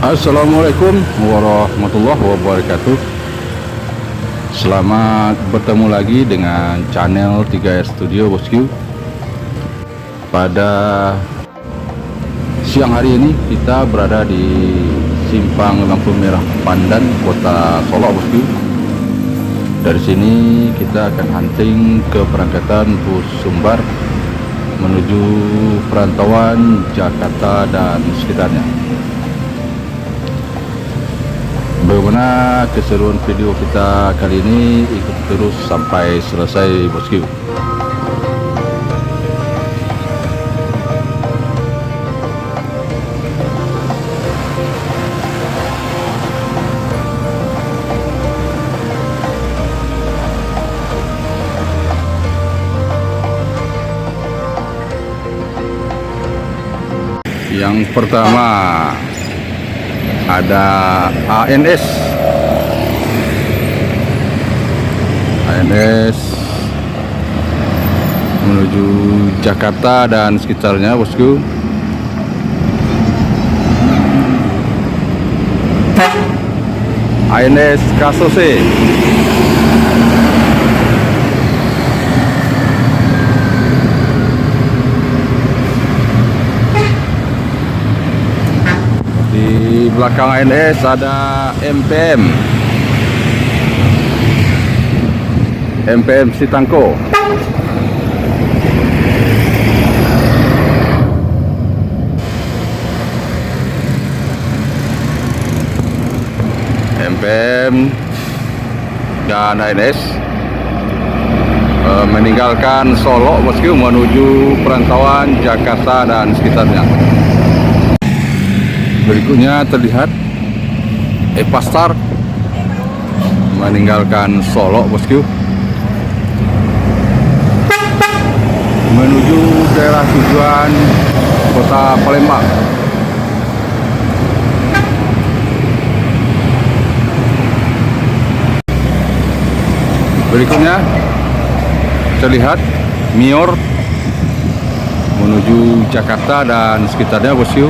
Assalamualaikum warahmatullahi wabarakatuh. Selamat bertemu lagi dengan channel 3R Studio Bosku. Pada siang hari ini kita berada di Simpang Lampu Merah Pandan, Kota Solok Bosku. Dari sini kita akan hunting ke perangkatan bus Sumbar menuju perantauan Jakarta dan sekitarnya. Bagaimana keseruan video kita kali ini? Ikuti terus sampai selesai bosku. Yang pertama ada ANS menuju Jakarta dan sekitarnya bosku. ANS Kasose. Di belakang ANS ada MPM Sitangko. MPM dan ANS meninggalkan Solo meski menuju perantauan Jakarta dan sekitarnya. Berikutnya terlihat Epastar meninggalkan Solo bosku menuju daerah tujuan Kota Palembang. Berikutnya terlihat Mior menuju Jakarta dan sekitarnya bosku.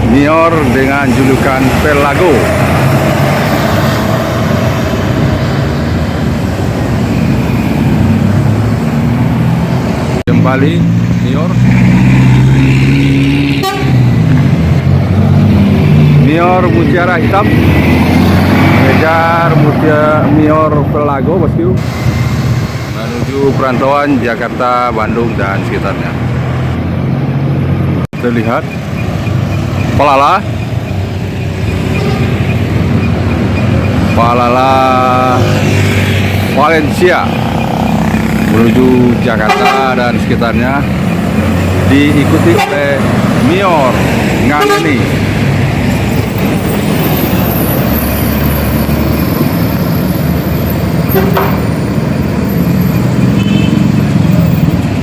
Mior dengan julukan Pelago. Kembali Mior Mutiara Hitam mengejar Mior Pelago bosku menuju perantauan Jakarta, Bandung dan sekitarnya. Terlihat Palala Valencia menuju Jakarta dan sekitarnya, diikuti oleh Mior Ngangeni.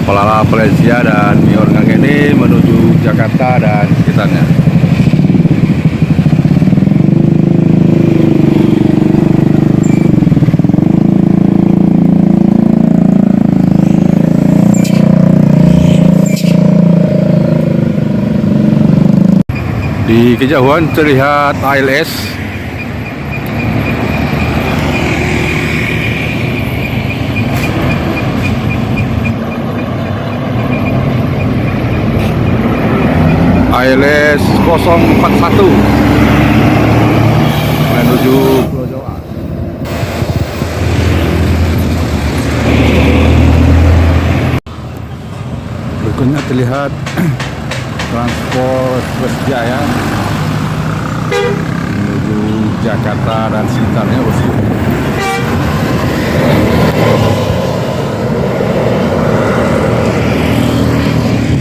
Palala Valencia dan Mior Ngangeni menuju Jakarta dan sekitarnya. Di kejauhan terlihat ALS ALS 041 menuju Pulau Jawa. Berikutnya terlihat Transport Express Jaya menuju Jakarta dan sekitarnya bosku.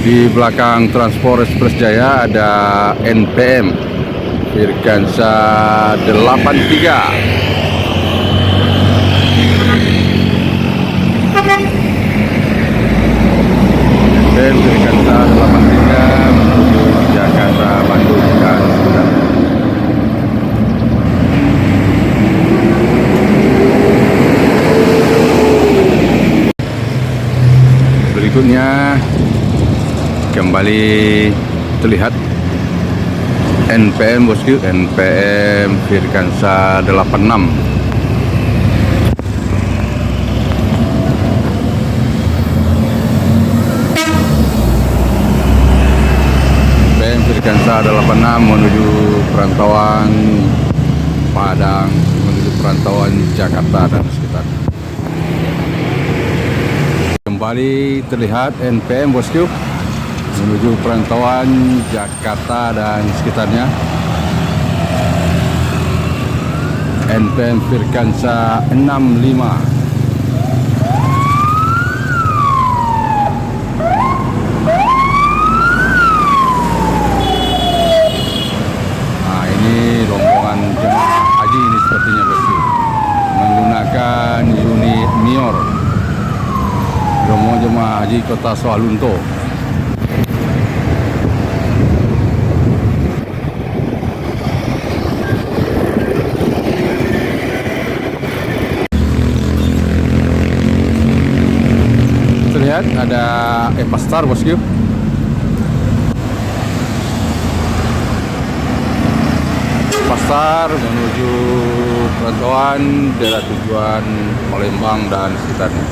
Di belakang Transport Express Jaya ada NPM Firkansa 83. NPM Firkansa 83 menuju Jakarta, Bandung dan sekitarnya. Berikutnya Kembali terlihat NPM bosku, NPM Firkansa 86. NPM Firkansa 86 menuju perantauan Padang, menuju perantauan Jakarta dan sekitar. Kembali terlihat NPM bosku menuju perantauan Jakarta dan sekitarnya. NPM Firkansa 65. Nah, ini rombongan jemaah haji ini sepertinya bosku, menggunakan unit Mior, rombongan jemaah haji Kota Sawalunto. Terlihat ada Epastar bosku. Pasar menuju perantauan daerah tujuan Palembang dan sekitarnya.